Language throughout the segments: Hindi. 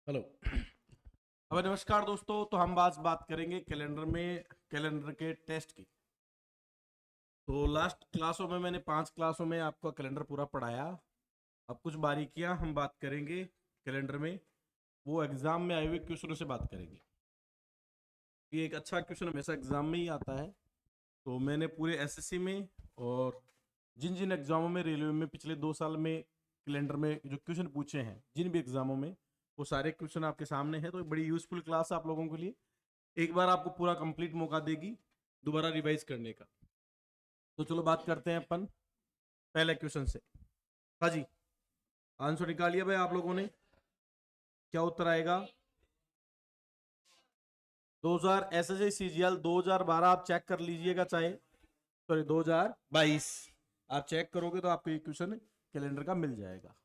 हेलो। अब नमस्कार दोस्तों, तो हम आज बात करेंगे कैलेंडर के टेस्ट की। तो लास्ट क्लासों में मैंने 5 क्लासों में आपका कैलेंडर पूरा पढ़ाया। अब कुछ बारीकियां हम बात करेंगे कैलेंडर में, वो एग्जाम में आए हुए क्वेश्चनों से बात करेंगे। ये एक अच्छा क्वेश्चन हमेशा एग्जाम में ही आता है। तो मैंने पूरे एसएससी में और जिन जिन एग्जामों में रेलवे में पिछले 2 साल में कैलेंडर में जो क्वेश्चन पूछे हैं जिन भी एग्जामों में, वो सारे क्वेश्चन आपके सामने हैं। तो एक बड़ी यूजफुल क्लास है आप लोगों के लिए। एक बार आपको पूरा कंप्लीट मौका देगी दोबारा रिवाइज करने का। तो चलो बात करते हैं अपन पहले क्वेश्चन से। हाँ जी, आंसर निकालिए भाई आप लोगों ने। क्या उत्तर आएगा? 2000 एसएससी सीजीएल 2012 आप चेक कर लीजिएगा, चाहे सॉरी 2022 आप चेक करोगे तो आपको ये क्वेश्चन कैलेंडर का मिल जाएगा।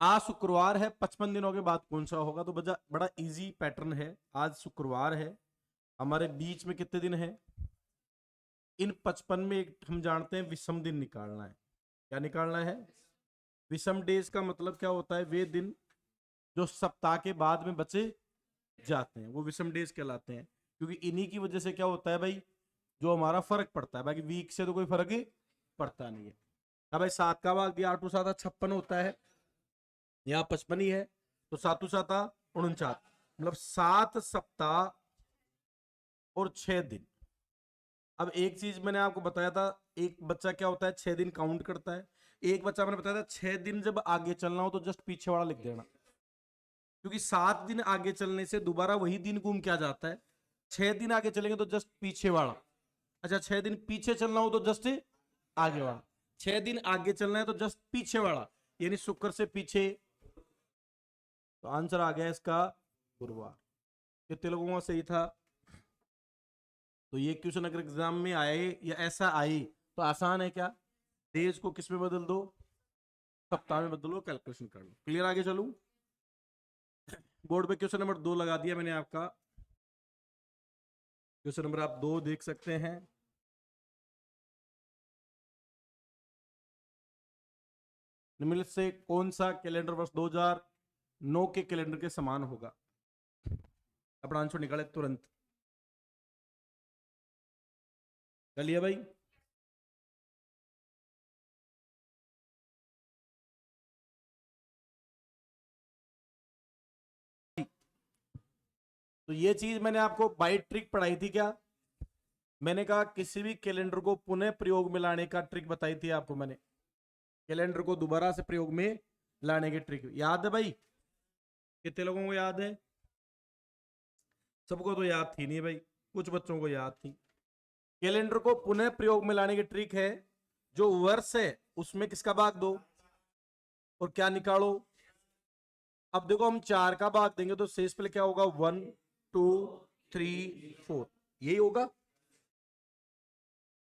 आज शुक्रवार है, 55 दिनों के बाद कौन सा होगा? तो बड़ा इजी पैटर्न है। आज शुक्रवार है, हमारे बीच में कितने दिन है? इन 55 में एक हम जानते हैं विषम दिन निकालना है। क्या निकालना है? विषम डेज का मतलब क्या होता है? वे दिन जो सप्ताह के बाद में बचे जाते हैं वो विषम डेज कहलाते हैं। क्योंकि इन्हीं की वजह से क्या होता है भाई, जो हमारा फर्क पड़ता है। बाकी वीक से तो कोई फर्क ही पड़ता नहीं है। अब भाई 7 का भाग दिया 8 7 56 होता है, यहाँ 55 ही है। तो 7 7 49, मतलब 7 सप्ताह और 6 दिन। अब एक चीज मैंने आपको बताया था, एक बच्चा क्या होता है 6 दिन काउंट करता है। एक बच्चा मैंने बताया था 6 दिन जब आगे चलना हो तो जस्ट पीछे वाला लिख देना, क्योंकि 7 दिन आगे चलने से दोबारा वही दिन घूम के आ जाता है। 6 दिन आगे चलेंगे तो जस्ट पीछे वाला। अच्छा, 6 दिन पीछे चलना हो तो जस्ट आगे वाला। 6 दिन आगे चलना है तो जस्ट पीछे वाला, यानी शुक्र से पीछे। तो आंसर आ गया इसका गुरुवार। कितने लोगों का सही था? तो ये क्वेश्चन अगर एग्जाम में आए या ऐसा आए तो आसान है। क्या डेज को किस में बदल दो? सप्ताह में बदलो, कैलकुलेशन कर लो। क्लियर? आगे चलूं। बोर्ड पे क्वेश्चन नंबर 2 लगा दिया मैंने आपका। क्वेश्चन नंबर आप 2 देख सकते हैं। निम्नलिखित से कौन सा कैलेंडर वर्ष 2009 के कैलेंडर के समान होगा? अपना आंसर निकाले तुरंत। कर लिया भाई? तो ये चीज मैंने आपको बाई ट्रिक पढ़ाई थी। क्या मैंने कहा? किसी भी कैलेंडर को पुनः प्रयोग में लाने का ट्रिक बताई थी आपको मैंने। कैलेंडर को दोबारा से प्रयोग में लाने की ट्रिक याद है भाई? कितने लोगों को याद है? सबको तो याद थी नहीं भाई, कुछ बच्चों को याद थी। कैलेंडर को पुनः प्रयोग में लाने की ट्रिक है, जो वर्ष है उसमें किसका भाग दो और क्या निकालो। अब देखो, हम 4 का भाग देंगे तो शेष पे क्या होगा? 1 2 3 4, यही होगा।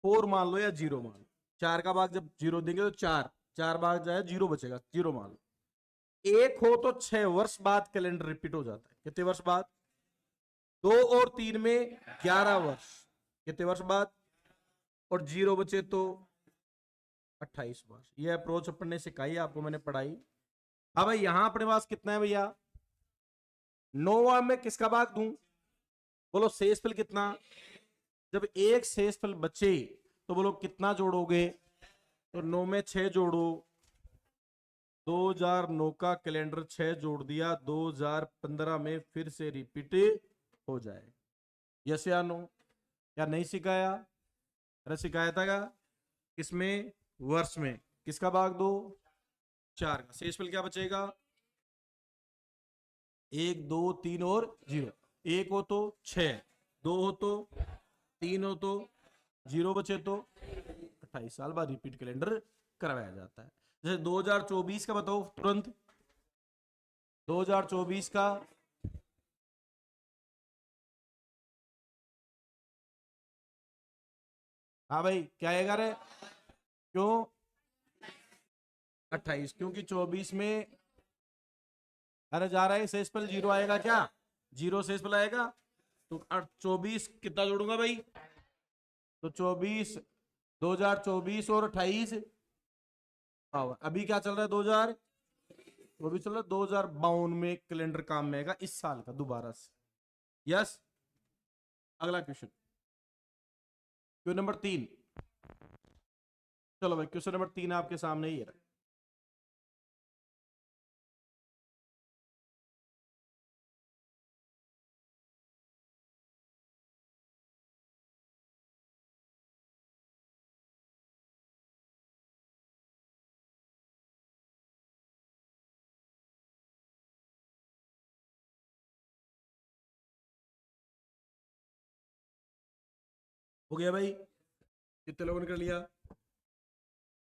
4 मान लो या 0 मान लो। 4 का भाग जब 0 देंगे तो 4 4 भाग जाए 0 बचेगा, 0 मान लो। 1 हो तो 6 वर्ष बाद कैलेंडर रिपीट हो जाता है। कितने वर्ष बाद? 2 और 3 में 11 वर्ष। कितने वर्ष बाद? और 0 बचे तो 28 वर्ष। ये अप्रोच अपन ने सिखाई आपको, मैंने पढ़ाई। अब भाई यहां अपने पास कितना है भैया? 9 में किसका भाग दूं? बोलो शेषफल कितना? जब एक शेषफल बचे तो बोलो कितना जोड़ोगे? तो 9 में 6 जोड़ो। 2009 का कैलेंडर 6 जोड़ दिया, 2015 में फिर से रिपीट हो जाए। यस या नो? या नहीं सिखाया? अरे सिखाया था क्या? किसमें? वर्ष में। किसका भाग दो? 4 का। शेषफल क्या बचेगा? 1 2 3 और 0। 1 हो तो 6, 2 हो तो 3 हो तो 0 बचे तो 28 साल बाद रिपीट कैलेंडर करवाया जाता है। जैसे 2024 का बताओ तुरंत। 2024 का हाँ भाई, क्या आएगा रे? क्यों 28? क्योंकि 24 में अरे जा रहा है शेषफल 0 आएगा क्या? 0 शेषफल आएगा। तो 24 कितना जोड़ूंगा भाई? तो 24, 2024 और 28 अभी क्या चल रहा है? 2000 वो भी चलो 2052 में कैलेंडर काम में आएगा, इस साल का दोबारा से। यस। अगला क्वेश्चन, क्वेश्चन नंबर 3। चलो भाई क्वेश्चन नंबर 3 आपके सामने ही है। हो गया भाई? कितने लोगों ने कर लिया?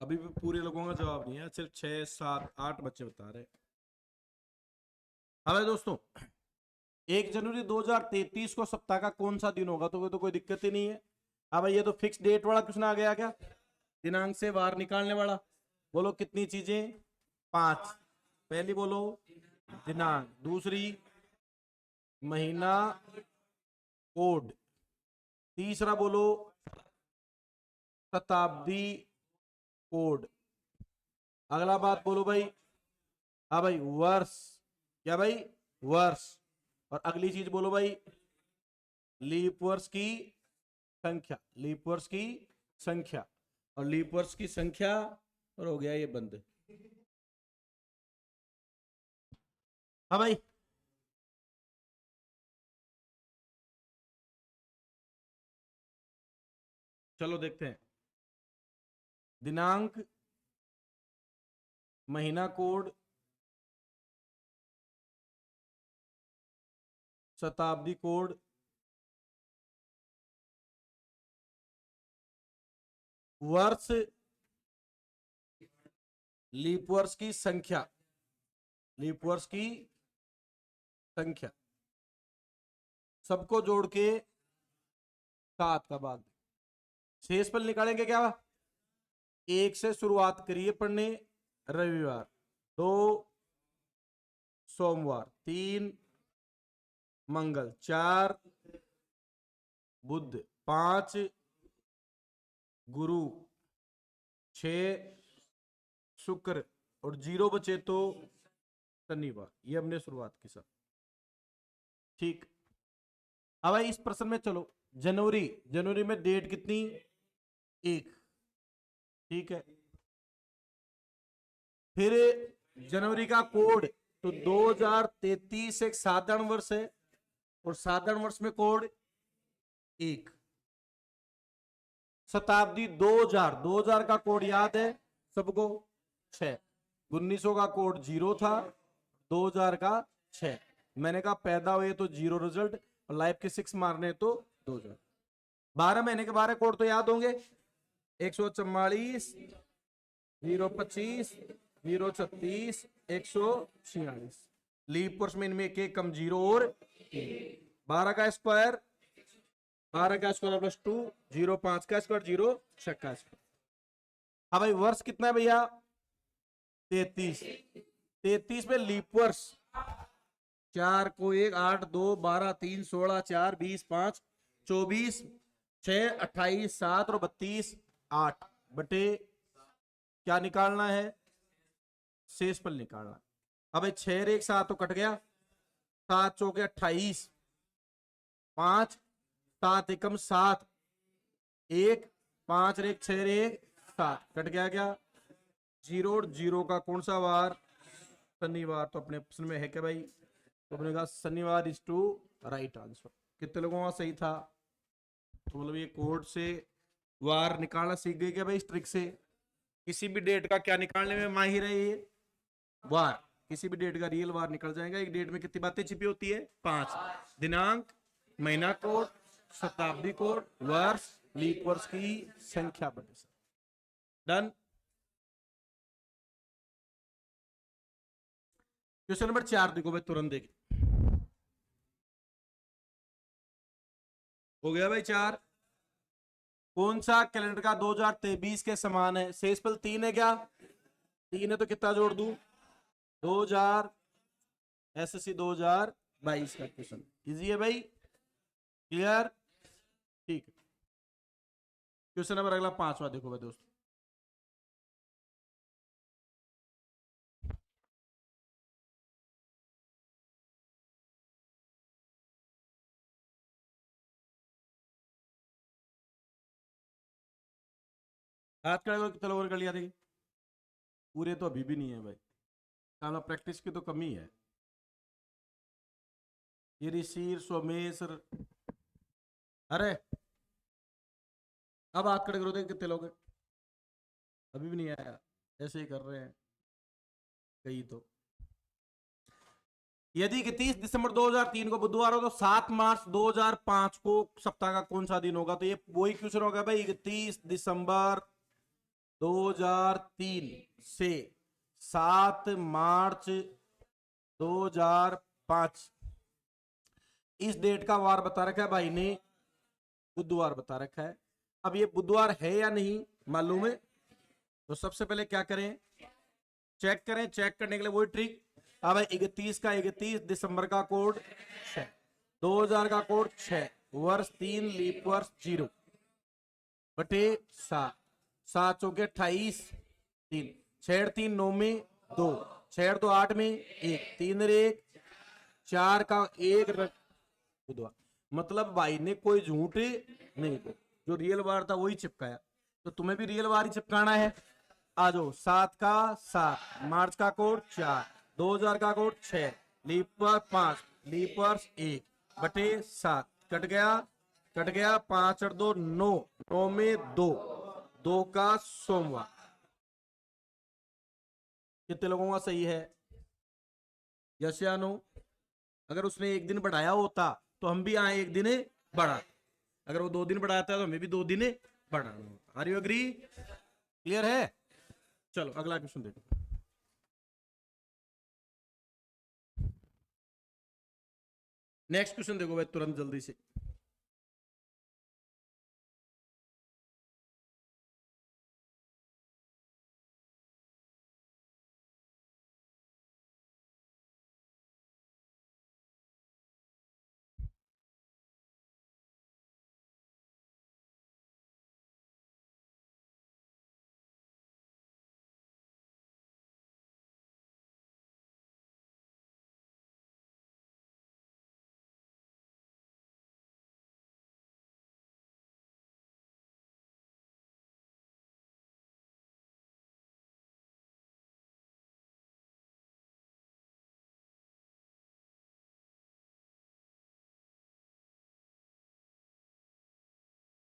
अभी भी पूरे लोगों का जवाब नहीं है, सिर्फ 6 7 8 बच्चे बता रहे। हाँ भाई दोस्तों, 1 जनवरी 2033 को सप्ताह का कौन सा दिन होगा? तो कोई दिक्कत ही नहीं है। हाँ भाई, ये तो फिक्स डेट वाला क्वेश्चन आ गया क्या? दिनांक से वार निकालने वाला। बोलो कितनी चीजें? 5। पहली बोलो दिनांक, दूसरी महीना कोड, तीसरा बोलो शताब्दी कोड, अगला बात बोलो भाई, हाँ भाई वर्ष, क्या भाई? वर्ष। और अगली चीज बोलो भाई लीप वर्ष की संख्या, लीप वर्ष की संख्या, और लीप वर्ष की संख्या। और हो गया ये बंद। हाँ भाई, चलो देखते हैं। दिनांक, महीना कोड, शताब्दी कोड, वर्ष, लीप वर्ष की संख्या, लीप वर्ष की संख्या, सबको जोड़ के 7 का भाग। शेष पर निकालेंगे क्या? 1 से शुरुआत करिए पढ़ने। रविवार, 2 सोमवार, 3 मंगल, 4 बुध, 5 गुरु, 6 शुक्र, और 0 बचे तो शनिवार। ये हमने शुरुआत की सर। ठीक। अब इस प्रश्न में चलो, जनवरी, जनवरी में डेट कितनी? 1। ठीक है। फिर जनवरी का कोड, तो 2033 एक साधारण वर्ष है, और साधारण वर्ष में कोड 1। शताब्दी 2000, 2000 का कोड याद है सबको? 6। 1900 का कोड 0 था, 2000 का 6। मैंने कहा पैदा हुए तो 0 रिजल्ट, और लाइफ के 6 मारने तो 2000। 12 महीने के 12 कोड तो याद होंगे। 144, 025, 036, 146। लीप वर्ष में इनमें एक कम 0 और 12 का स्क्वायर, 12 का स्क्वायर प्लस 2, 0 5 का स्क्वायर, 0 6 का स्क्वायर। हाँ भाई, वर्ष कितना है भैया? 33। 33 में लीप वर्ष 4 को 1, 8 2 12 3 16 4 20 5 24 6 28 7 और 32 8 बटे, क्या निकालना है? शेष पर निकालना। अब 6 एक 7 तो कट गया, 7 चौके 28, 5 7 एकम 7, 1 5 रेख 6 रेख 7, कट गया क्या? 0 और 0 का कौन सा वार? शनिवार। तो अपने ऑप्शन में है क्या भाई? तो अपने कहा शनिवार इज टू राइट आंसर। कितने लोगों का सही था? तो मतलब ये कोड से वार निकालना सीख गए क्या भाई इस ट्रिक से? किसी भी डेट का क्या निकालने में माहिर है ये? वार। किसी भी डेट का रियल वार निकल जाएगा। एक डेट में कितनी बातें छिपी होती है? 5। दिनांक, महीना कोड, शताब्दी कोड, वर्ष, लीप वर्ष की संख्या बटे सर। डन। क्वेश्चन नंबर 4 देखो भाई, तुरंत देख। हो गया भाई 4। कौन सा कैलेंडर का 2023 के समान है? शेषफल 3 है क्या? 3 है तो कितना जोड़ दूं? 2000। एसएससी 2022 का क्वेश्चन इजी है भाई, क्लियर? ठीक है। क्वेश्चन नंबर अगला 5वां देखो भाई दोस्तों। हाथ खड़े करो, कितने लोगों ने कर लिया? देखिए पूरे तो अभी भी नहीं है भाई, काम प्रैक्टिस की तो कमी है। ये ऋषि सोमेश अरे अब हाथ खड़े करो, देखिए कितने लोग हैं। अभी भी नहीं आया, ऐसे ही कर रहे हैं कई तो। यदि 31 दिसंबर 2003 को बुधवार हो तो 7 मार्च 2005 को सप्ताह का कौन सा दिन होगा? तो ये वही क्वेश्चन होगा भाई, 31 दिसंबर 2003 से 7 मार्च 2005, इस डेट का वार बता रखा है भाई ने, बुधवार बता रखा है। अब ये बुधवार है या नहीं मालूम है, तो सबसे पहले क्या करें, चेक करें। चेक करने के लिए वही ट्रिक, अब 31 का 31 दिसंबर का कोड 6, 2000 का कोड 6, वर्ष 3, लीप वर्ष 0 बटे 7, 7 चौके 28, 3 6 3 9 में 2, 6 2 8 में 1, 3 1 4 का 1 बुधवार। मतलब भाई ने कोई झूठ नहीं, जो रियल वार था वही चिपकाया, तो तुम्हें भी रियल वार ही चिपकाना है। आ जाओ, 7 का 7, मार्च का कोड 4, 2000 का कोड 6, लीप वर्ष 5, लीप वर्ष 1 बटे 7, कट गया 5 और 2 9, 9 में 2, 2 का सोमवार। कितने लोगों का सही है? यस या नो? अगर उसने एक दिन बढ़ाया होता तो हम भी आए एक दिन बढ़ा, अगर वो 2 दिन बढ़ाता है तो हमें भी 2 दिन बढ़ाना होता। Are you agree? क्लियर है? चलो अगला क्वेश्चन देखो। नेक्स्ट क्वेश्चन देखो भाई तुरंत जल्दी से।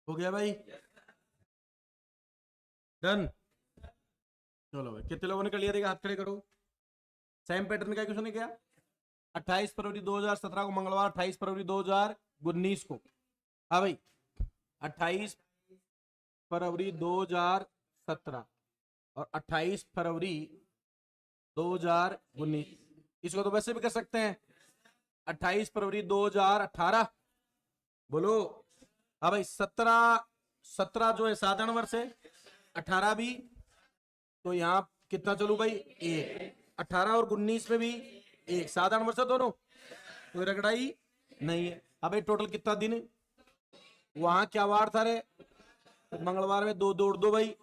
हो गया भाई, डन। चलो भाई, कितने लोगों ने कर लिया? देखा, हाथ खड़े करो। सेम पैटर्न का क्वेश्चन है क्या? 28 फरवरी 2017 को मंगलवार, 28 फरवरी 2019 को, हाँ भाई 28 फरवरी 2017 और 28 फरवरी 2019, इसको तो वैसे भी कर सकते हैं 28 फरवरी 2018, बोलो। हाँ भाई 17 जो है साधारण वर्ष है, 18 भी, तो यहाँ कितना चलू भाई? 1, 18 और 19 में भी 1, साधारण वर्ष है दोनों, कोई रगड़ाई नहीं है। अब भाई टोटल कितना दिन? वहां क्या वार था रे? मंगलवार में 2 दौड़ दो भाई,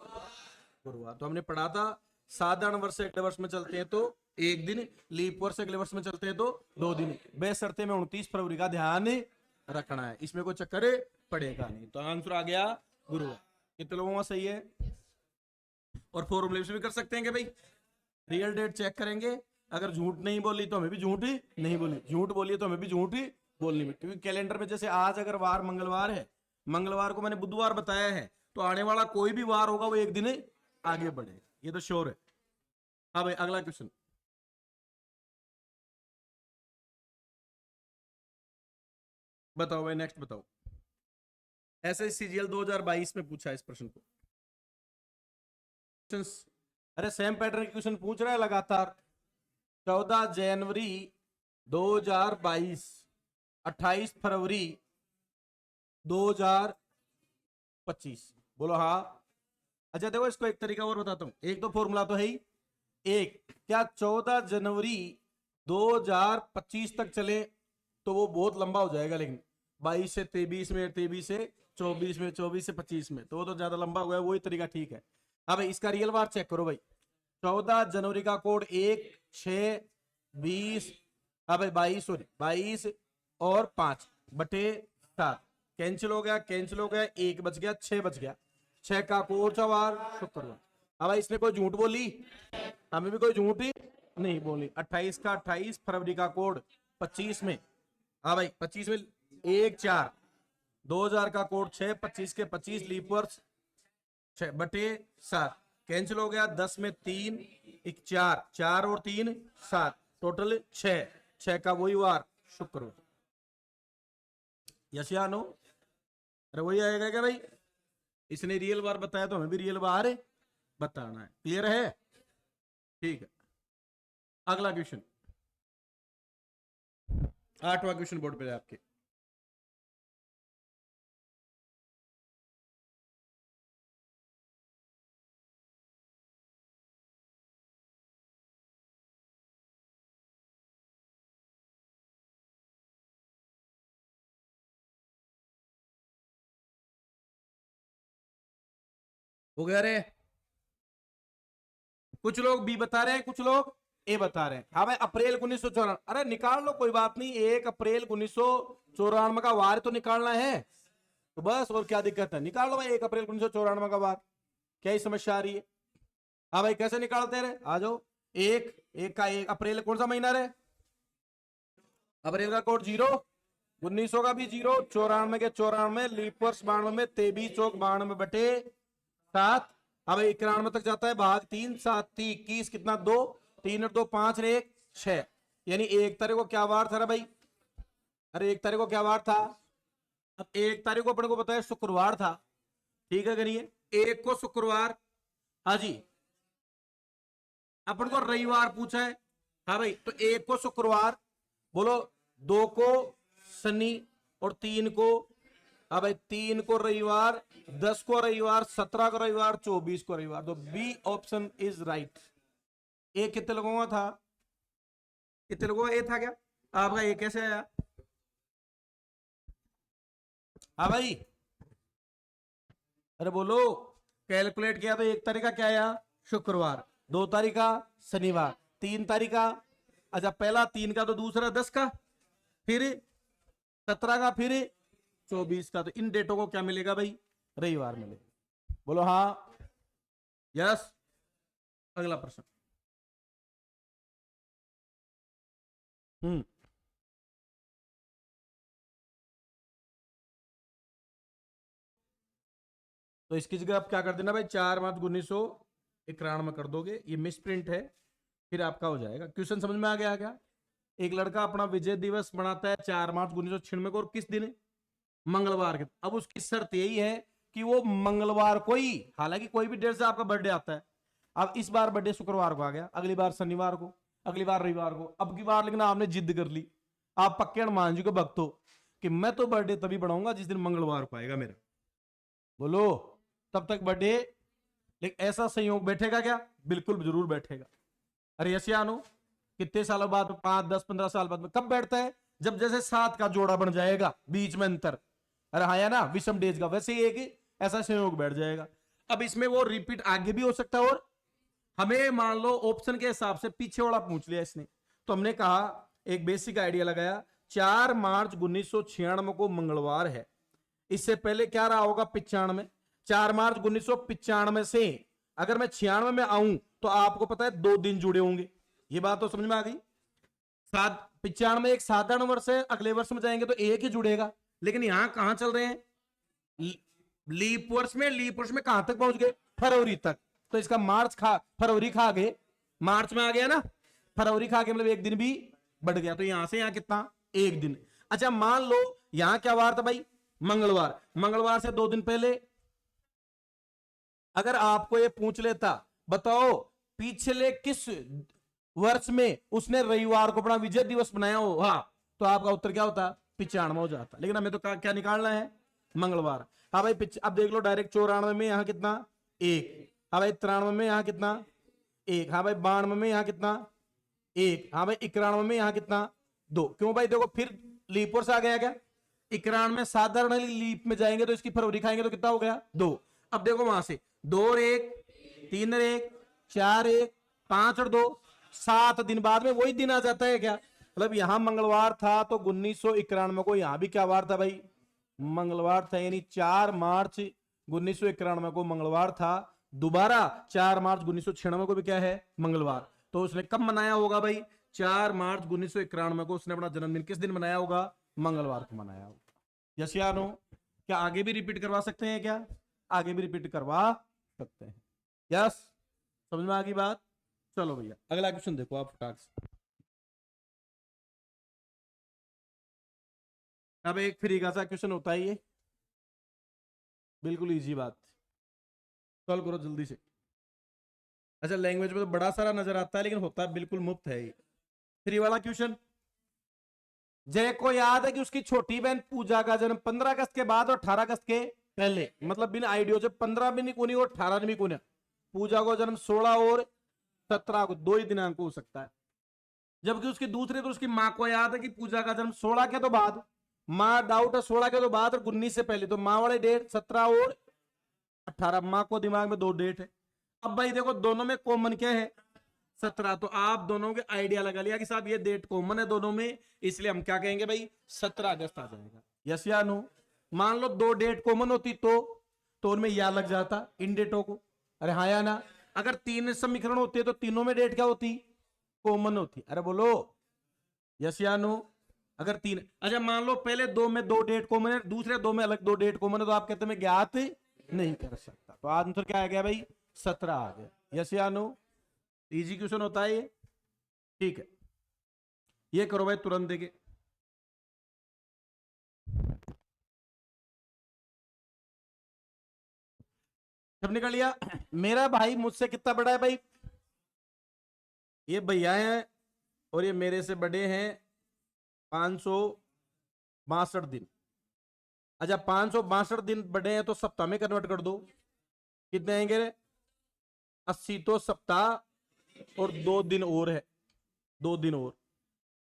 गुरुवार तो हमने पढ़ा था, साधारण वर्ष अगले वर्ष में चलते हैं तो 1 दिन, लीप वर्ष अगले वर्ष में चलते हैं तो 2 दिन, बेशर्ते में 29 फरवरी का ध्यान रखना है, इसमें कोई चक्कर पड़ेगा नहीं। तो आंसर आ गया गुरुवार। कितने लोगों का सही है? और फॉर्मूले से भी कर सकते हैं कि भाई रियल डेट चेक करेंगे, अगर झूठ नहीं बोली तो हमें भी झूठ नहीं बोली, झूठ बोली तो हमें भी झूठ बोलनी, क्योंकि कैलेंडर में जैसे आज अगर वार मंगलवार है, मंगलवार को मैंने बुधवार बताया है, तो आने वाला कोई भी वार होगा वो एक दिन आगे बढ़े, ये तो श्योर है। हाँ भाई अगला क्वेश्चन बताओ भाई, नेक्स्ट बताओ। SSCGL 2022 में पूछा इस प्रश्न को। अरे सेम पैटर्न के क्वेश्चन पूछ रहा है लगातार। 14 जनवरी 2022, 28 फरवरी 2025, बोलो हाँ। अच्छा देखो, इसको एक तरीका और बताता हूं, एक तो फॉर्मूला तो है ही, एक क्या 14 जनवरी 2025 तक चले तो वो बहुत लंबा हो जाएगा, लेकिन 22 से 23 में, 23 से 24 में, 24 से 25 में, तो वो तो ज्यादा लंबा हो गया, वही तरीका ठीक है। अब इसका रियल वार चेक करो भाई, 14 जनवरी का कोड 1, 6, 20, हाँ भाई 22, सॉरी 22 और 5 बटे 7, कैंसिल हो गया, 1 बच गया, 6 बच गया, 6 का कौन सा वार? शुक्रवार। अब इसने कोई झूठ बोली? हमें भी कोई झूठ ही नहीं बोली। 28 का 28, फरवरी का कोड 25 में। हाँ भाई 25 में 1/4, 2000 का कोड 6, 25 के 25, लीप वर्ष 6/7 कैंसिल हो गया। 10 में 3, 1 4, 4 और 3 7, टोटल 6, 6 का वही वार शुक्रवार। यस या नो? अरे वही आएगा क्या भाई? इसने रियल बार बताया तो हमें भी रियल बार बताना है। क्लियर है? ठीक है। अगला क्वेश्चन, 8वां क्वेश्चन बोर्ड पे आपके। हो गया रे? कुछ लोग बी बता रहे हैं, कुछ लोग ए बता रहे हैं। हाँ भाई अप्रैल 1994, अरे निकाल लो कोई बात नहीं। 1 अप्रैल 1994 का वार तो निकालना है, तो बस और क्या दिक्कत है, निकाल लो भाई 1 अप्रैल 1994 का वार। क्या ही समस्या आ रही है? हाँ भाई कैसे निकालते रहे, आ जाओ। एक का 1 अप्रैल कौन सा महीना रहे? अप्रैल का कोड 0, 1900 का भी 0, 94 के 94, लीप वर्ष 92 में 23 चौक 92/7। अब 91 तक जाता है, भाग 3, 7 3 21, कितना 2, 3 और 2 5 और 1 6। यानी 1 तारीख को क्या वार था भाई? अरे 1 तारीख को क्या वार था? अब 1 तारीख को अपने को पता है शुक्रवार था, ठीक है करिए। 1 को शुक्रवार, हाँ जी। अपन को रविवार पूछा है, हाँ भाई, तो 1 को शुक्रवार बोलो, 2 को शनि और 3 को, हाँ भाई 3 को रविवार, 10 को रविवार, 17 को रविवार, 24 को रविवार। तो बी ऑप्शन इज राइट। ए कितने लोगों का था? कितने लोगों का ए था क्या? आपका ए कैसे आया? हाँ भाई अरे बोलो। कैलकुलेट किया तो 1 तारीख का क्या आया? शुक्रवार। 2 तारीख का शनिवार। 3 तारीख का, अच्छा पहला 3 का तो दूसरा 10 का, फिर 17 का, फिर 24 का। तो इन डेटों को क्या मिलेगा भाई? रविवार मिलेगा। बोलो हाँ यस। अगला प्रश्न। तो इसकी जगह आप क्या कर देना भाई, 4 मार्च 1991 कर दोगे। ये मिस प्रिंट है, फिर आपका हो जाएगा। क्वेश्चन समझ में आ गया क्या? एक लड़का अपना विजय दिवस मनाता है 4 मार्च 1996 को, और किस दिन? मंगलवार के। अब उसकी शर्त यही है कि वो मंगलवार को ही, हालांकि कोई भी डेट से आपका बर्थडे आता है। अब इस बार बर्थडे शुक्रवार को आ गया, अगली बार शनिवार को, अगली बार रविवार को, अब की बार लेकिन आपने जिद कर ली, आप पक्के हनुमान जी के भक्त हो कि मैं तो बर्थडे तभी बनाऊंगा जिस दिन मंगलवार को आएगा मेरा। बोलो तब तक बर्थडे। लेकिन ऐसा संयोग बैठेगा क्या? बिल्कुल जरूर बैठेगा। अरे यस या नो? कितने सालों बाद? 5 10 15 साल बाद में। कब बैठता है? जब जैसे 7 का जोड़ा बन जाएगा, बीच में अंतर, अरे हाँ या ना, विषम डेज का, वैसे ही एक ऐसा संयोग बैठ जाएगा। अब इसमें वो रिपीट आगे भी हो सकता है, और हमें मान लो ऑप्शन के हिसाब से पीछे वाला पूछ लिया इसने, तो हमने कहा एक बेसिक आइडिया लगाया, 4 मार्च 1996 को मंगलवार है। इससे पहले क्या रहा होगा? 95। 4 मार्च 1995 से अगर मैं 96 में आऊं तो आपको पता है 2 दिन जुड़े होंगे। ये बात तो समझ में आ गई। 95 एक साधारण वर्ष है, अगले वर्ष में जाएंगे तो एक ही जुड़ेगा। लेकिन यहां कहां चल रहे हैं? लीप वर्ष में। लीप वर्ष में कहां तक पहुंच गए? फरवरी तक। तो इसका मार्च खा, फरवरी खा गए, मार्च में आ गया ना, फरवरी खा के मतलब एक दिन भी बढ़ गया। तो यहां से यहां कितना? एक दिन। अच्छा मान लो यहां क्या वार था भाई? मंगलवार। मंगलवार से 2 दिन पहले अगर आपको ये पूछ लेता, बताओ पिछले किस वर्ष में उसने रविवार को अपना विजय दिवस बनाया हो, हाँ, तो आपका उत्तर क्या होता? 95 हो जाता। लेकिन हमें तो क्या निकालना है? मंगलवार। हाँ भाई अब देख लो डायरेक्ट। 94 में यहां कितना? 1। हाँ भाई 93 में यहां कितना? 1। हाँ भाई 92 में यहां कितना? 1। हाँ भाई 91 में यहां कितना? 2। क्यों भाई? देखो फिर लीप वर्ष आ गया क्या? 91 में साधारण लीप में जाएंगे तो इसकी फरवरी खाएंगे तो कितना हो गया? 2। अब देखो वहां से 2 और 1, 3 और 1, 4 1, 5 और 2, 7 दिन बाद में वही दिन आ जाता है क्या? मतलब यहां मंगलवार था तो 1991 को यहां भी क्या वार था भाई? मंगलवार था। यानी 4 मार्च 1991 को मंगलवार था, दोबारा 4 मार्च 1996 को भी क्या है, मंगलवार। तो उसने कब मनाया होगा भाई, 4 मार्च 1991 को उसने अपना जन्मदिन किस दिन मनाया होगा, मंगलवार को मनाया होगा। यस या नो? क्या आगे भी रिपीट करवा सकते हैं क्या? आगे भी रिपीट करवा सकते हैं। यस, समझ में आ गई बात? चलो भैया अगला क्वेश्चन देखो आप फटाक से। अब एक फ्री का सा क्वेश्चन होता है ये, बिल्कुल इजी बात, सॉल्व करो जल्दी से। अच्छा लैंग्वेज में तो बड़ा सारा नजर आता है लेकिन होता है बिल्कुल मुफ्त है ये। फ्री वाला क्वेश्चन, जय को याद है कि उसकी छोटी बहन पूजा का जन्म 15 अगस्त के बाद और 18 अगस्त के पहले, मतलब बिना आइडियो जब 15 भी नहीं कोनी और 18 भी कोनी, पूजा को जन्म 16 और 17 को, 2 ही दिनांक हो सकता है। जबकि उसकी दूसरे तो उसकी माँ को याद है कि पूजा का जन्म 16 के तो बाद, माँ डाउट है 16 के तो बाद और 19 से पहले, तो माँ वाले डेट 17 और 18, माँ को दिमाग में 2 डेट है। अब भाई देखो दोनों में कॉमन क्या है, 17, तो आप दोनों के आइडिया लगा लिया कि साहब ये डेट कॉमन है दोनों में, इसलिए हम क्या कहेंगे भाई 17 अगस्त आ जाएगा। यस या नो? मान लो 2 डेट कॉमन होती तो उनमें या लग जाता इन डेटों को, अरे हाँ या ना? अगर 3 समीकरण होते तो तीनों में डेट क्या होती, कॉमन होती। अरे बोलो यस या नो? अगर 3, अच्छा मान लो पहले 2 में 2 डेट कॉमन है, दूसरे 2 में अलग 2 डेट कॉमन है, तो आप कहते हैं मैं ज्ञात नहीं कर सकता, तो आंसर क्या आ गया भाई, 17 आ गया। यस या नो? इजी क्वेश्चन होता है ये, ठीक है। ये करो भाई तुरंत देके, सब निकल लिया। मेरा भाई मुझसे कितना बड़ा है भाई, ये भैया हैं और ये मेरे से बड़े हैं 562 दिन। अच्छा 562 दिन बड़े हैं तो सप्ताह में कन्वर्ट कर दो, कितने आएंगे 80, तो सप्ताह और 2 दिन और है, 2 दिन और,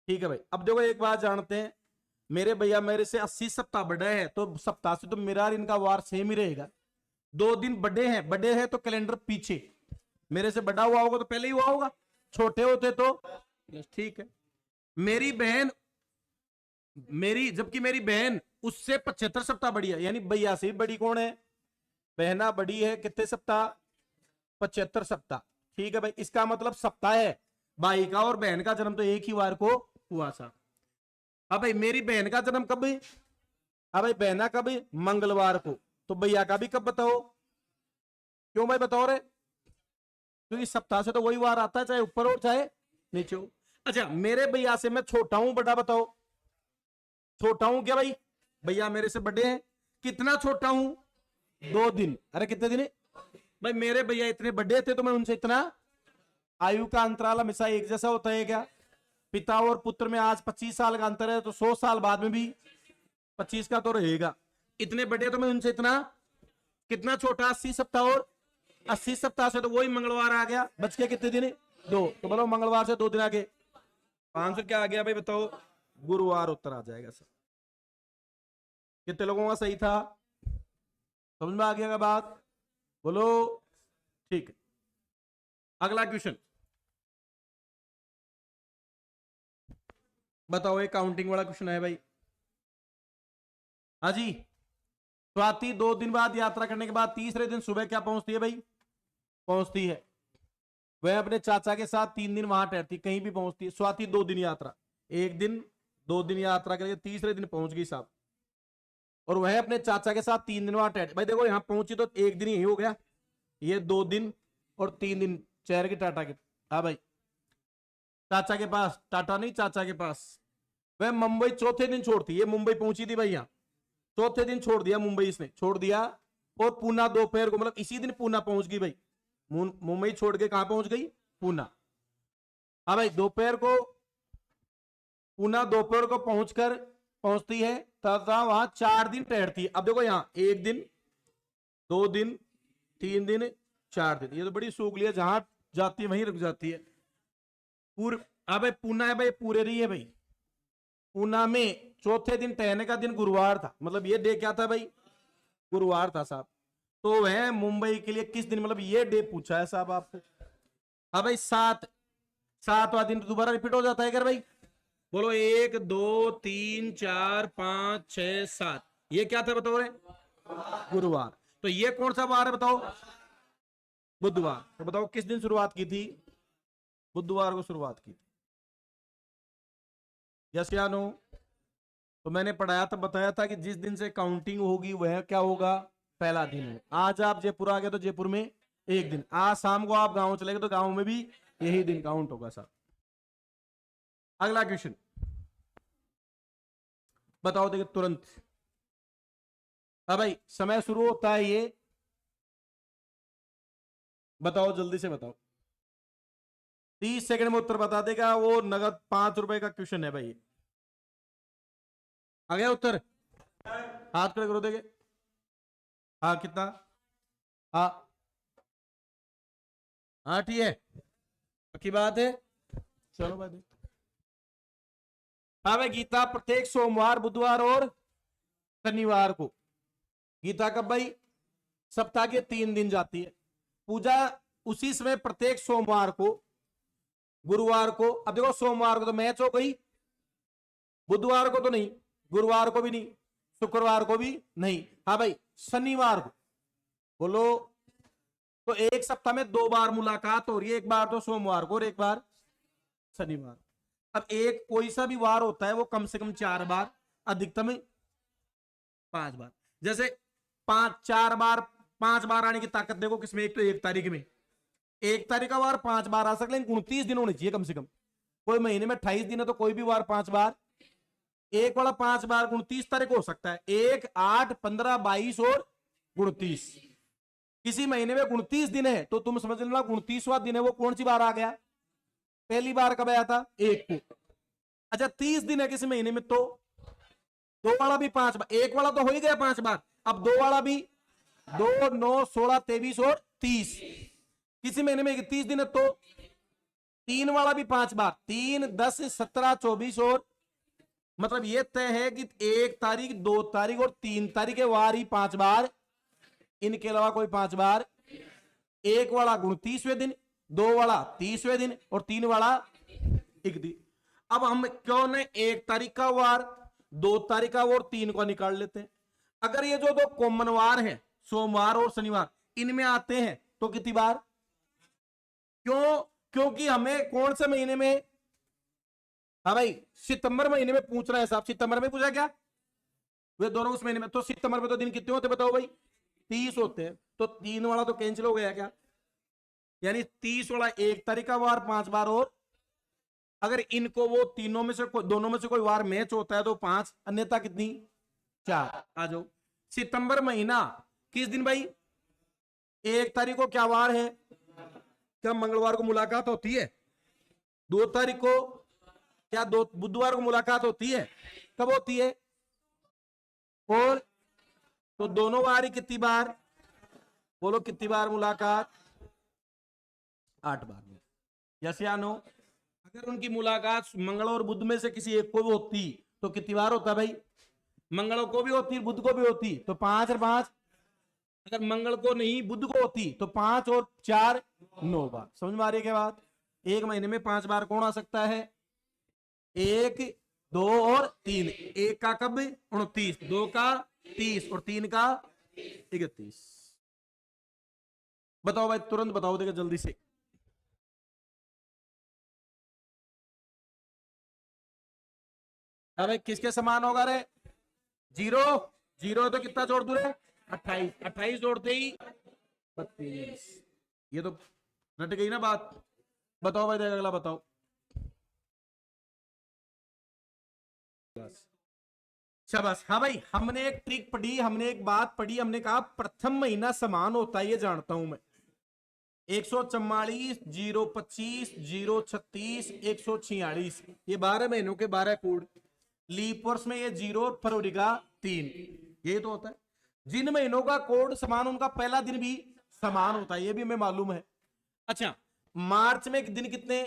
ठीक है भाई। अब देखो एक बात जानते हैं, मेरे भैया मेरे से 80 सप्ताह बड़े हैं तो सप्ताह से तो मेरा और इनका वार सेम ही रहेगा। 2 दिन बड़े हैं तो कैलेंडर पीछे, मेरे से बड़ा हुआ होगा तो पहले ही हुआ होगा, छोटे होते तो, ठीक है। जबकि मेरी बहन उससे 75 सप्ताह बड़ी है, यानी भैया से बड़ी कौन है, बहना बड़ी है कितने सप्ताह, 75 सप्ताह, ठीक है भाई। इसका मतलब सप्ताह है, भाई का और बहन का जन्म तो एक ही वार को हुआ था। अब भाई मेरी बहन का जन्म कब है, अब भाई बहना कब है, मंगलवार को, तो भैया का भी कब बताओ, क्यों भाई बताओ रे, क्योंकि सप्ताह से तो वही वार आता है चाहे ऊपर हो चाहे नीचे हो। अच्छा मेरे भैया से मैं छोटा हूं बड़ा बताओ, छोटा हूं क्या भाई, भैया मेरे से बड़े हैं, कितना छोटा हूं, 2 दिन, अरे कितने दिन भाई, मेरे भैया इतने बड़े थे तो मैं उनसे इतना, आयु का अंतराल हमेशा एक जैसा होता है क्या, पिता और पुत्र में आज 25 साल का अंतर है तो 100 साल बाद में भी 25 का तो रहेगा, इतने बड़े तो मैं उनसे इतना, कितना छोटा 80 सप्ताह, और 80 सप्ताह से तो वही मंगलवार आ गया, बच के कितने दिन 2, तो बोलो मंगलवार से 2 दिन आगे, आंसर क्या आ गया भाई बताओ, गुरुवार उत्तर आ जाएगा सर। कितने लोगों का सही था, समझ में आ गया बात, बोलो, ठीक है। अगला क्वेश्चन बताओ, एक काउंटिंग वाला क्वेश्चन है भाई। हाँ जी, स्वाति 2 दिन बाद यात्रा करने के बाद तीसरे दिन सुबह क्या पहुंचती है भाई, पहुंचती है, वह अपने चाचा के साथ 3 दिन वहां ठहरती, कहीं भी पहुंचती है। स्वाति 2 दिन यात्रा, 1 दिन 2 दिन यात्रा करके तीसरे दिन पहुंच गई साहब, और वह अपने चाचा के साथ 3 दिन वहां ठहर, भाई देखो यहां पहुंची तो 1 दिन ही हो गया, ये 2 दिन और 3 दिन चेहर की टाटा के, हाँ भाई चाचा के पास, टाटा नहीं चाचा के पास। वह मुंबई चौथे दिन छोड़ती, ये मुंबई पहुंची थी भाई, यहाँ चौथे दिन छोड़ दिया मुंबई, इसने छोड़ दिया, और पूना दोपहर को, मतलब इसी दिन पूना पहुंच गई भाई, मुंबई छोड़ के कहां पहुंच गई, पूना। हाँ भाई दोपहर को, पूना दोपहर को पहुंचती है तथा वहां 4 दिन ठहरती है। अब देखो यहां 1 दिन 2 दिन 3 दिन 4 दिन, ये तो बड़ी सूख लिया, जहां जाती है वहीं रुक जाती है। भाई पूना है भाई, पूरे रही है भाई, पूना में चौथे दिन ठहरने का दिन गुरुवार था, मतलब ये डे क्या था भाई, गुरुवार था साहब। तो वह मुंबई के लिए किस दिन, मतलब ये डे पूछा है साहब आपको। हाँ भाई 7वां दिन दोबारा रिपीट हो जाता है क्या भाई, बोलो 1 2 3 4 5 6 7, ये क्या था बताओ रे, गुरुवार। तो ये कौन सा वार है बताओ? बुधवार। तो बताओ किस दिन शुरुआत की थी? बुधवार को शुरुआत की थी। यस या नो? तो मैंने पढ़ाया था, बताया था कि जिस दिन से काउंटिंग होगी वह क्या होगा? पहला दिन है। आज आप जयपुर आ गए तो जयपुर में एक दिन, आज शाम को आप गांव चले गए तो गांव में भी यही दिन काउंट होगा सर। अगला क्वेश्चन बताओ, देखिए तुरंत। हाँ भाई, समय शुरू होता है ये, बताओ जल्दी से बताओ। 30 सेकंड में उत्तर बता देगा वो नगद 5 रुपए का क्वेश्चन है भाई। आ गया उत्तर? हाथ खड़े करो देखे। हाँ कितना? हाँ हाँ ठीक है, पक्की बात है। चलो भाई। हाँ भाई, गीता प्रत्येक सोमवार, बुधवार और शनिवार को। गीता कब भाई? सप्ताह के 3 दिन जाती है। पूजा उसी समय प्रत्येक सोमवार को, गुरुवार को। अब देखो सोमवार को तो मैच हो गई, बुधवार को तो नहीं, गुरुवार को भी नहीं, शुक्रवार को भी नहीं। हाँ भाई, शनिवार को बोलो। तो एक सप्ताह में 2 बार मुलाकात हो रही है, एक बार तो सोमवार को और एक बार शनिवार। अब एक कोई सा भी वार होता है वो कम से कम 4 बार, अधिकतम 5 बार। जैसे 4 बार 5 बार आने की ताकत देखो किसमें? एक तो 1 तारीख में, 1 तारीख का वार 5 बार आ सकता है, लेकिन 29 दिन होने चाहिए कम से कम। कोई महीने में 28 दिन है तो कोई भी वार 5 बार, एक वाला 5 बार 29 तारीख हो सकता है। 1, 8, 15, 22 और 29। किसी महीने में 29 दिन है तो तुम समझ लेना 29वां दिन है वो कौन सी बार आ गया? पहली बार कब आया था? 1 को। अच्छा 30 दिन है किसी महीने में तो 2 वाला भी 5 बार, 1 वाला तो हो ही गया 5 बार, अब 2 वाला भी, 2, 9, 16, 23 और 30। किसी महीने में 30 दिन है तो 3 वाला भी 5 बार, 3, 10, 17, 24 और, मतलब ये तय है कि 1 तारीख, 2 तारीख और 3 तारीख के वार ही 5 बार, इनके अलावा कोई 5 बार। 1 वाला 29वें दिन, 2 वाला 30वें दिन और 3 वाला 1 दिन। अब हम क्यों ने 1 तारीख का वार, 2 तारीख का और 3 को निकाल लेते हैं। अगर ये जो 2 कॉमन वार है सोमवार और शनिवार, इनमें आते हैं तो कितनी बार? क्यों? क्योंकि हमें कौन से महीने में? हाँ भाई, सितंबर महीने में पूछ रहा है साहब। सितंबर में पूछा क्या? वे दोनों उस महीने में, तो सितंबर में तो दिन कितने होते बताओ भाई? 30 होते हैं। तो 3 वाला तो कैंसिल हो गया क्या? यानी 30 वाला 1 तारीख का वार 5 बार, और अगर इनको वो तीनों में से दोनों में से कोई वार मैच होता है तो 5, अन्यथा कितनी? 4। आ जाओ। सितंबर महीना किस दिन भाई? 1 तारीख को क्या वार है? क्या मंगलवार को मुलाकात होती है? 2 तारीख को क्या बुधवार को मुलाकात होती है? कब होती है? और तो दोनों वार ही कितनी बार? बोलो कितनी बार मुलाकात? 8 बार में। यस या नो? अगर उनकी मुलाकात मंगल और बुध में से किसी एक को भी होती तो कितनी बार होता भाई? मंगल को भी होती, बुध को भी होती, तो 5 और 5। अगर मंगल को नहीं बुध को होती तो 5 और 4 9 बार। समझ में आ रही है क्या बात? एक महीने में 5 बार कौन आ सकता है? 1, 2 और 3। 1 का कब? 29, 2 का 30 और 3 का 31। बताओ भाई, तुरंत बताओ देगा जल्दी से। अरे किसके समान होगा रे? 0, 0 तो कितना जोड़ दूं रे? 28, 28 जोड़ते ही 32। ये तो रट गई ना बात। बताओ भाई, देख अगला बताओ। शाबाश। हाँ भाई, हमने एक ट्रिक पढ़ी, हमने एक बात पढ़ी, हमने कहा प्रथम महीना समान होता है, ये जानता हूं मैं। 144, 025, 036, 146, ये 12 महीनों के 12 कोड। लीप वर्ष में ये 0 और फरवरी का 3, यही तो होता है। जिन महीनों का कोड समान उनका पहला दिन भी समान होता है, ये भी हमें मालूम है। अच्छा, मार्च में दिन कितने?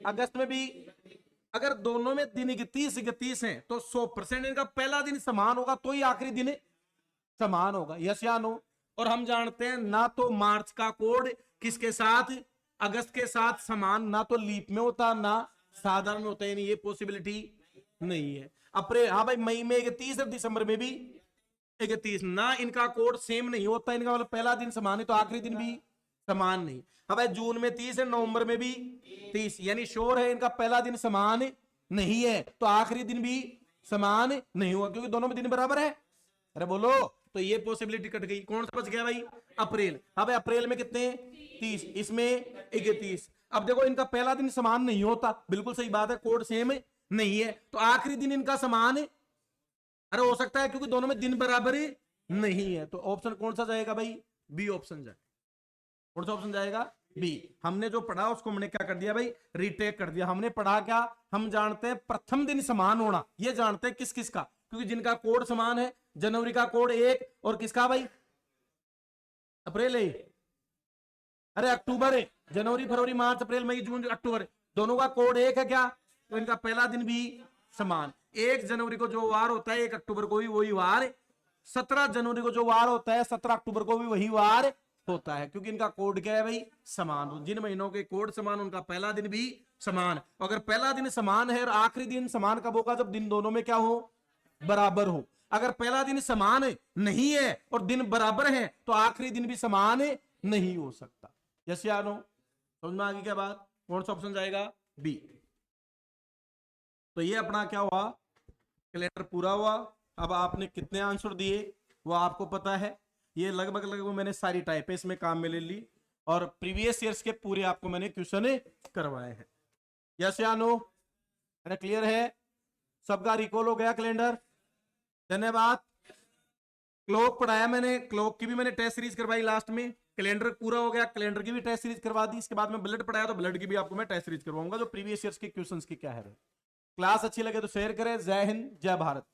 अगस्त में भी। अगर दोनों में दिन 31 हैं तो 100% इनका पहला दिन समान होगा तो ही आखिरी दिन समान होगा। यस या नो? और हम जानते हैं ना तो मार्च का कोड किसके साथ, अगस्त के साथ समान, ना तो लीप में होता ना साधारण होता है, ये पॉसिबिलिटी नहीं है। अप्रैल, हाँ भाई, मई में 31 और दिसंबर में भी 31 ना, इनका कोड सेम नहीं होता, इनका मतलब पहला दिन समान है तो आखिरी दिन भी समान नहीं। अब जून में 30 है, नवंबर में भी 30, यानी श्योर है इनका पहला दिन समान नहीं है तो आखिरी दिन भी समान नहीं हुआ, क्योंकि दोनों में दिन बराबर है। अरे बोलो, तो ये पॉसिबिलिटी कट गई। कौन सा बच गया भाई? अप्रैल। अब अप्रैल में कितने? 30, इसमें 31। अब देखो इनका पहला दिन समान नहीं होता, बिल्कुल सही बात है, कोड सेम नहीं है तो आखिरी दिन इनका समान है। अरे हो सकता है क्योंकि दोनों में दिन बराबर नहीं है, तो ऑप्शन कौन सा जाएगा भाई? बी ऑप्शन जाएगा। कौन सा ऑप्शन जाएगा? बी। हमने जो पढ़ा उसको हमने क्या कर दिया भाई? रीटेक कर दिया। हमने पढ़ा क्या? हम जानते हैं प्रथम दिन समान होना, ये जानते हैं किस किस का, क्योंकि जिनका कोड समान है, जनवरी का कोड 1 और किसका भाई? अप्रैल है। अरे अक्टूबर है, जनवरी फरवरी मार्च अप्रैल मई जून अक्टूबर, दोनों का कोड 1 है क्या? तो इनका पहला दिन भी समान। 1 जनवरी को जो वार होता है 1 अक्टूबर को भी वही वार, 17 जनवरी को जो वार होता है 17 अक्टूबर को भी वही वार होता है, क्योंकि इनका कोड क्या है भाई? समान। जिन महीनों के कोड समान उनका पहला दिन भी समान। अगर पहला दिन समान है और आखिरी दिन समान कब होगा? जब दिन दोनों में क्या हो? बराबर हो। अगर पहला दिन समान नहीं है और दिन बराबर है तो आखिरी दिन भी समान नहीं हो सकता। यस या नो? समझ में आ गई क्या बात? कौन सा ऑप्शन जाएगा? बी। तो ये अपना क्या हुआ? कैलेंडर पूरा हुआ। अब आपने कितने आंसर दिए वो आपको पता है। ये लगभग लगभग मैंने सारी टाइप इसमें काम में ले ली और प्रीवियस ईयर्स के पूरे आपको मैंने क्वेश्चन करवाए हैं। यस या नो? क्लियर है? सबका रिकॉल हो गया कैलेंडर? धन्यवाद। क्लॉक पढ़ाया मैंने, क्लॉक की भी मैंने टेस्ट सीरीज करवाई लास्ट में। कैलेंडर पूरा हो गया, कैलेंडर की भी टेस्ट सीरीज करवा दी। इसके बाद में ब्लड पढ़ाया तो ब्लड की भी आपको मैं टेस्ट सीरीज करवाऊंगा, जो प्रीवियस ईयर्स के क्वेश्चंस की क्या है। क्लास अच्छी लगे तो शेयर करें। जय हिंद, जय भारत।